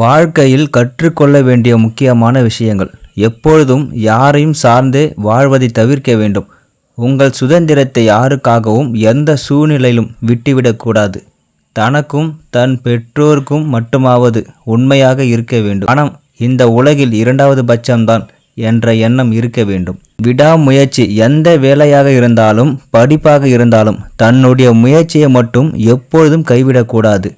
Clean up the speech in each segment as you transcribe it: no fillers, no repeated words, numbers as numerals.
வாழ்க்கையில் கற்றுக்கொள்ள வேண்டிய முக்கியமான விஷயங்கள். எப்பொழுதும் யாரையும் சார்ந்தே வாழ்வதை தவிர்க்க வேண்டும். உங்கள் சுதந்திரத்தை யாருக்காகவும் எந்த சூழ்நிலையிலும் விட்டுவிடக்கூடாது. தனக்கும் தன் பெற்றோருக்கும் மட்டுமாவது உண்மையாக இருக்க வேண்டும். பணம் இந்த உலகில் இரண்டாவது பட்சம்தான் என்ற எண்ணம் இருக்க வேண்டும். விடாமுயற்சி எந்த வேலையாக இருந்தாலும் படிப்பாக இருந்தாலும் தன்னுடைய முயற்சியை மட்டும் எப்பொழுதும் கைவிடக்கூடாது.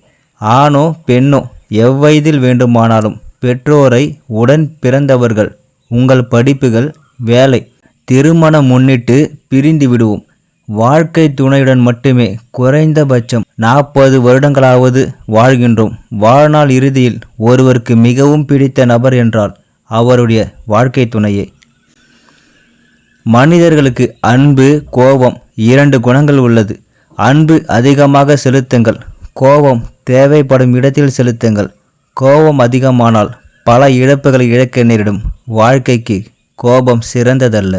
ஆணோ பெண்ணோ எவ்வயதில் வேண்டுமானாலும் பெற்றோரை, உடன் பிறந்தவர்கள், உங்கள் படிப்புகள், வேலை, திருமணம் முன்னிட்டு பிரிந்து விடுவோம். வாழ்க்கை துணையுடன் மட்டுமே குறைந்தபட்சம் 40 வருடங்களாவது வாழ்கின்றோம். வாழ்நாள் இறுதியில் ஒருவருக்கு மிகவும் பிடித்த நபர் என்றால் அவருடைய வாழ்க்கை துணையே. மனிதர்களுக்கு அன்பு, கோபம் 2 குணங்கள் உள்ளது. அன்பு அதிகமாக செலுத்துங்கள், கோபம் தேவைப்படும் இடத்தில் செலுத்துங்கள். கோபம் அதிகமானால் பல இழப்புகளை இழக்க நேரிடும். வாழ்க்கைக்கு கோபம் சிறந்ததல்ல.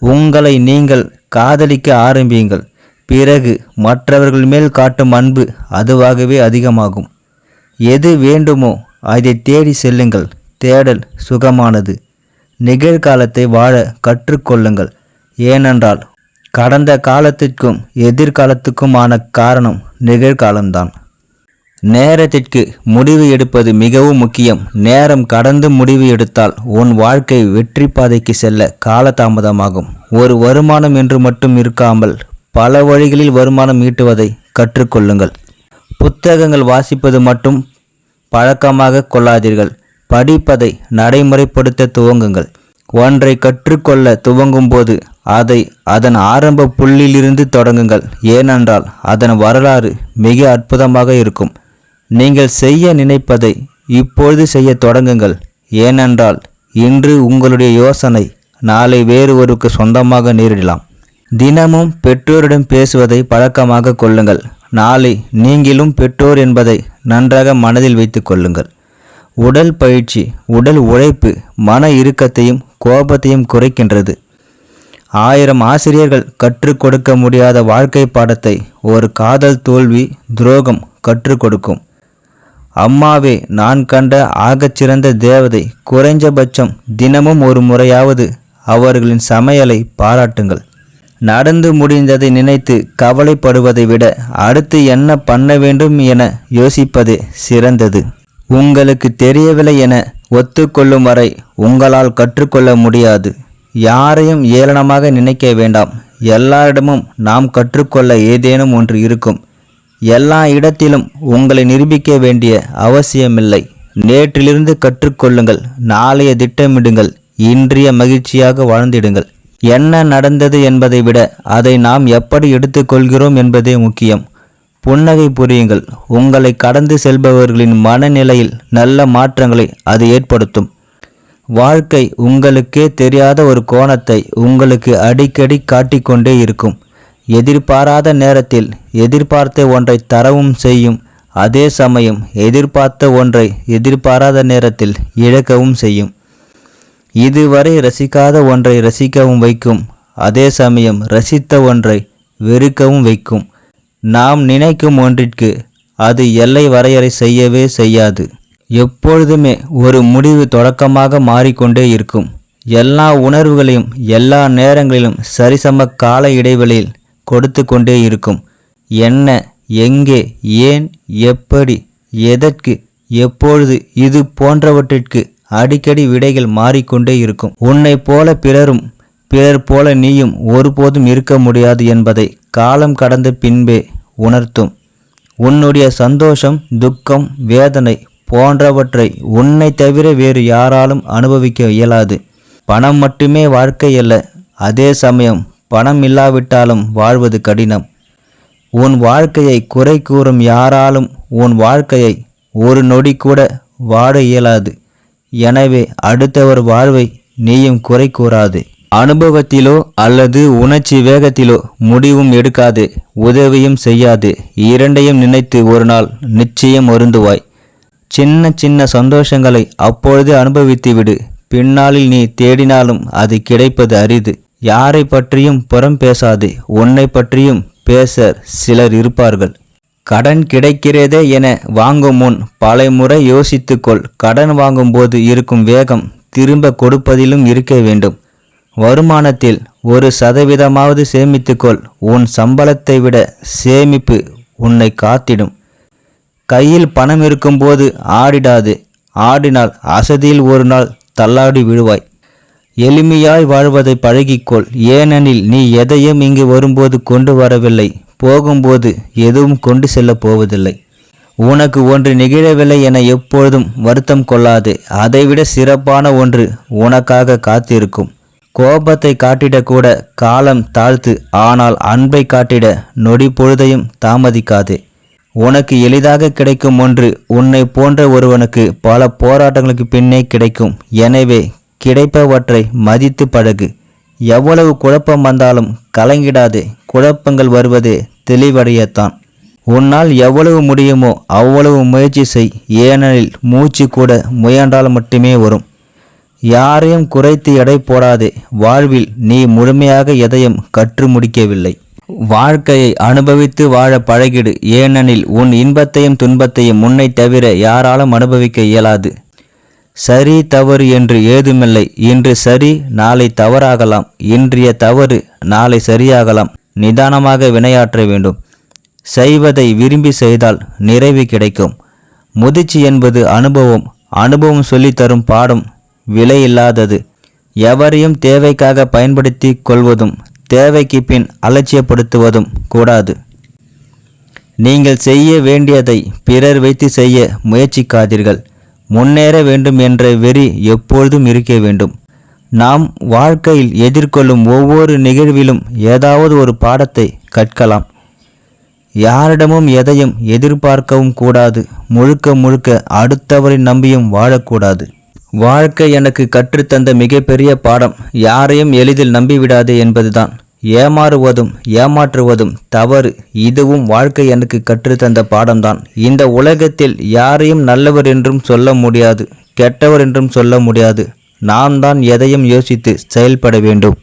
உங்களை நீங்கள் காதலிக்க ஆரம்பியுங்கள். பிறகு மற்றவர்கள் மேல் காட்டும் அன்பு அதுவாகவே அதிகமாகும். எது வேண்டுமோ அதை தேடி செல்லுங்கள். தேடல் சுகமானது. நிகழ்காலத்தை வாழ கற்றுக்கொள்ளுங்கள். ஏனென்றால் கடந்த காலத்திற்கும் எதிர்காலத்துக்குமான காரணம் நிகழ்காலம்தான். நேரத்திற்கு முடிவு எடுப்பது மிகவும் முக்கியம். நேரம் கடந்து முடிவு எடுத்தால் உன் வாழ்க்கை வெற்றி பாதைக்கு செல்ல காலதாமதமாகும். ஒரு வருமானம் என்று மட்டும் இருக்காமல் பல வழிகளில் வருமானம் ஈட்டுவதை கற்றுக்கொள்ளுங்கள். புத்தகங்கள் வாசிப்பது மட்டும் பழக்கமாக கொள்ளாதீர்கள். படிப்பதை நடைமுறைப்படுத்த துவங்குங்கள். ஒன்றை கற்றுக்கொள்ள துவங்கும் போது அதை அதன் ஆரம்ப புள்ளியிலிருந்து தொடங்குங்கள். ஏனென்றால் அதன் வரலாறு மிக அற்புதமாக இருக்கும். நீங்கள் செய்ய நினைப்பதை இப்பொழுது செய்ய தொடங்குங்கள். ஏனென்றால் இன்று உங்களுடைய யோசனை நாளை வேறு ஒருக்கு சொந்தமாக நேரிடலாம். தினமும் பெற்றோரிடம் பேசுவதை பழக்கமாக கொள்ளுங்கள். நாளை நீங்களும் பெற்றோர் என்பதை நன்றாக மனதில் வைத்து கொள்ளுங்கள். உடல் பயிற்சி, உடல் உழைப்பு மன இறுக்கத்தையும் கோபத்தையும் குறைக்கின்றது. 1000 ஆசிரியர்கள் கற்றுக் கொடுக்க முடியாத வாழ்க்கை பாடத்தை ஒரு காதல் தோல்வி, துரோகம் கற்றுக் கொடுக்கும். அம்மாவே நான் கண்ட ஆகச்சிறந்த தேவதை. குறைஞ்சபட்சம் தினமும் ஒரு முறையாவது அவர்களின் சமையலை பாராட்டுங்கள். நடந்து முடிந்ததை நினைத்து கவலைப்படுவதை விட அடுத்து என்ன பண்ண வேண்டும் என யோசிப்பதே சிறந்தது. உங்களுக்கு தெரியவில்லை என ஒத்துக்கொள்ளும் வரை உங்களால் கற்றுக்கொள்ள முடியாது. யாரையும் ஏளனமாக நினைக்க வேண்டாம். எல்லாரிடமும் நாம் கற்றுக்கொள்ள ஏதேனும் ஒன்று இருக்கும். எல்லா இடத்திலும் உங்களை நிரூபிக்க வேண்டிய அவசியமில்லை. நேற்றிலிருந்து கற்றுக்கொள்ளுங்கள். நாளைய திட்டமிடுங்கள். இன்றைய மகிழ்ச்சியாக வாழ்ந்திடுங்கள். என்ன நடந்தது என்பதை விட அதை நாம் எப்படி எடுத்துக்கொள்கிறோம் என்பதே முக்கியம். புன்னகை புரியுங்கள். உங்களை கடந்து செல்பவர்களின் மனநிலையில் நல்ல மாற்றங்களை அது ஏற்படுத்தும். வாழ்க்கை உங்களுக்கே தெரியாத ஒரு கோணத்தை உங்களுக்கு அடிக்கடி காட்டிக்கொண்டே இருக்கும். எதிர்பாராத நேரத்தில் எதிர்பார்த்த ஒன்றை தரவும் செய்யும். அதே சமயம் எதிர்பார்த்த ஒன்றை எதிர்பாராத நேரத்தில் இழக்கவும் செய்யும். இதுவரை ரசிக்காத ஒன்றை ரசிக்கவும் வைக்கும். அதே சமயம் ரசித்த ஒன்றை வெறுக்கவும் வைக்கும். நாம் நினைக்கும் ஒன்றிற்கு அது எல்லை வரையறை செய்யவே செய்யாது. எப்பொழுதுமே ஒரு முடிவு தொடக்கமாக மாறிக்கொண்டே இருக்கும். எல்லா உணர்வுகளையும் எல்லா நேரங்களிலும் சரிசம கால இடைவெளியில் கொடுத்து கொண்டே இருக்கும். என்ன, எங்கே, ஏன், எப்படி, எதற்கு, எப்பொழுது, இது போன்றவற்றிற்கு அடிக்கடி விடைகள் மாறிக்கொண்டே இருக்கும். உன்னை போல பிறரும் பிறர் போல நீயும் ஒருபோதும் இருக்க முடியாது என்பதை காலம் கடந்த பின்பே உணர்த்தும். உன்னுடைய சந்தோஷம், துக்கம், வேதனை போன்றவற்றை உன்னை தவிர வேறு யாராலும் அனுபவிக்க இயலாது. பணம் மட்டுமே வாழ்க்கை அல்ல. அதே சமயம் பணம் இல்லாவிட்டாலும் வாழ்வது கடினம். உன் வாழ்க்கையை குறை கூறும் யாராலும் உன் வாழ்க்கையை ஒரு நொடி கூட வாழ இயலாது. எனவே அடுத்தவர் வாழ்வை நீயும் குறை கூறாது. அனுபவத்திலோ அல்லது உணர்ச்சி வேகத்திலோ முடிவும் எடுக்காது. உதவியும் செய்யாது. இரண்டையும் நினைத்து ஒரு நாள் நிச்சயம் வருந்துவாய். சின்ன சின்ன சந்தோஷங்களை அப்பொழுது அனுபவித்து விடு. பின்னாளில் நீ தேடினாலும் அது கிடைப்பது அரிது. யாரை பற்றியும் புறம் பேசாதே. உன்னை பற்றியும் பேச சிலர் இருப்பார்கள். கடன் கிடைக்கிறதே என வாங்கும் முன் பலமுறை யோசித்துக்கொள். கடன் வாங்கும்போது இருக்கும் வேகம் திரும்ப கொடுப்பதிலும் இருக்க வேண்டும். வருமானத்தில் 1% சேமித்துக்கொள். உன் சம்பளத்தை விட சேமிப்பு உன்னை காத்திடும். கையில் பணம் இருக்கும்போது ஆடிடாது. ஆடினால் அசதியில் ஒரு நாள் தள்ளாடி விழுவாய். எளிமையாய் வாழ்வதை பழகிக்கொள். ஏனெனில் நீ எதையும் இங்கு வரும்போது கொண்டு வரவில்லை, போகும்போது எதுவும் கொண்டு செல்லப் போவதில்லை. உனக்கு ஒன்று நிகழவில்லை என எப்பொழுதும் வருத்தம் கொள்ளாதே. அதைவிட சிறப்பான ஒன்று உனக்காக காத்திருக்கும். கோபத்தை காட்டிடக்கூட காலம் தாழ்த்து, ஆனால் அன்பை காட்டிட நொடி பொழுதையும் தாமதிக்காதே. உனக்கு எளிதாக கிடைக்கும் ஒன்று உன்னை போன்ற ஒருவனுக்கு பல போராட்டங்களுக்கு பின்னே கிடைக்கும். எனவே கிடைப்பவற்றை மதித்து பழகு. எவ்வளவு குழப்பம் வந்தாலும் கலங்கிடாதே. குழப்பங்கள் வருவதே தெளிவடையத்தான். உன்னால் எவ்வளவு முடியுமோ அவ்வளவு முயற்சி செய். ஏனெனில் மூச்சு கூட முயன்றால் மட்டுமே வரும். யாரையும் குறைத்து எடை போடாதே. வாழ்வில் நீ முழுமையாக எதையும் கற்று முடிக்கவில்லை. வாழ்க்கையை அனுபவித்து வாழ பழகிடு. ஏனெனில் உன் இன்பத்தையும் துன்பத்தையும் முன்னை தவிர யாராலும் அனுபவிக்க இயலாது. சரி தவறு என்று ஏதுமில்லை. இன்று சரி நாளை தவறாகலாம். இன்றைய தவறு நாளை சரியாகலாம். நிதானமாக வினையாற்ற வேண்டும். செய்வதை விரும்பி செய்தால் நிறைவு கிடைக்கும். முதிர்ச்சி என்பது அனுபவம். அனுபவம் சொல்லித்தரும் பாடம் விலையில்லாதது. எவரையும் தேவைக்காக பயன்படுத்தி கொள்வதும் தேவைக்கு பின் அலட்சியப்படுத்துவதும் கூடாது. நீங்கள் செய்ய வேண்டியதை பிறர் வைத்து செய்ய முயற்சிக்காதீர்கள். முன்னேற வேண்டும் என்ற வெறி எப்பொழுதும் இருக்க வேண்டும். நாம் வாழ்க்கையில் எதிர்கொள்ளும் ஒவ்வொரு நிகழ்விலும் ஏதாவது ஒரு பாடத்தை கற்கலாம். யாரிடமும் எதையும் எதிர்பார்க்கவும் கூடாது. முழுக்க முழுக்க அடுத்தவரை நம்பியும் வாழக்கூடாது. வாழ்க்கை எனக்கு கற்றுத்தந்த மிகப்பெரிய பாடம் யாரையும் எளிதில் நம்பிவிடாதே என்பதுதான். ஏமாறுவதும் ஏமாற்றுவதும் தவறு. இதுவும் வாழ்க்கை எனக்கு கற்றுத்தந்த பாடம்தான். இந்த உலகத்தில் யாரையும் நல்லவர் என்றும் சொல்ல முடியாது, கெட்டவர் என்றும் சொல்ல முடியாது. நாம் தான் எதையும் யோசித்து செயல்பட வேண்டும்.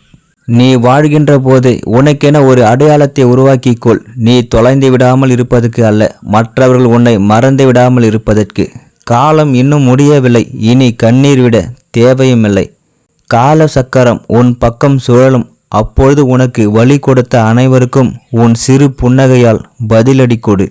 நீ வாழ்கின்ற போதே உனக்கென ஒரு அடையாளத்தை உருவாக்கிக்கொள். நீ தொலைந்து விடாமல் இருப்பதற்கு அல்ல, மற்றவர்கள் உன்னை மறந்து விடாமல் இருப்பதற்கு. காலம் இன்னும் முடியவில்லை. இனி கண்ணீர் விட தேவையுமில்லை. கால சக்கரம் உன் பக்கம் சுழலும். அப்பொழுது உனக்கு வழி கொடுத்த அனைவருக்கும் உன் சிறு புன்னகையால் பதிலடி கொடு.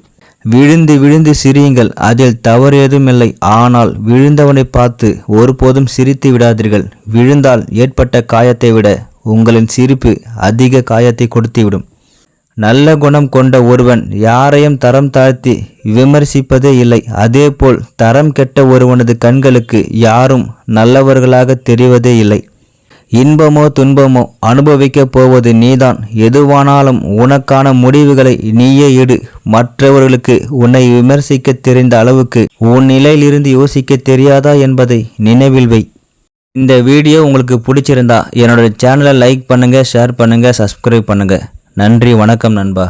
விழுந்து விழுந்து சிரியுங்கள், அதில் தவறு ஏதுமில்லை. ஆனால் விழுந்தவனை பார்த்து ஒருபோதும் சிரித்து விடாதீர்கள். விழுந்தால் ஏற்பட்ட காயத்தை விட உங்களின் சிரிப்பு அதிக காயத்தை கொடுத்துவிடும். நல்ல குணம் கொண்ட ஒருவன் யாரையும் தரம் தாழ்த்தி விமர்சிப்பதே இல்லை. அதேபோல் தரம் கெட்ட ஒருவனது கண்களுக்கு யாரும் நல்லவர்களாக தெரிவதே இல்லை. இன்பமோ துன்பமோ அனுபவிக்கப் போவது நீதான். எதுவானாலும் உனக்கான முடிவுகளை நீயே எடு. மற்றவர்களுக்கு உன்னை விமர்சிக்க தெரிந்த அளவுக்கு உன் நிலையிலிருந்து யோசிக்க தெரியாதா என்பதை நினைவில் வை. இந்த வீடியோ உங்களுக்கு பிடிச்சிருந்தா என்னோட சேனலை லைக் பண்ணுங்கள், ஷேர் பண்ணுங்கள், சப்ஸ்கிரைப் பண்ணுங்கள். நன்றி, வணக்கம் நண்பா.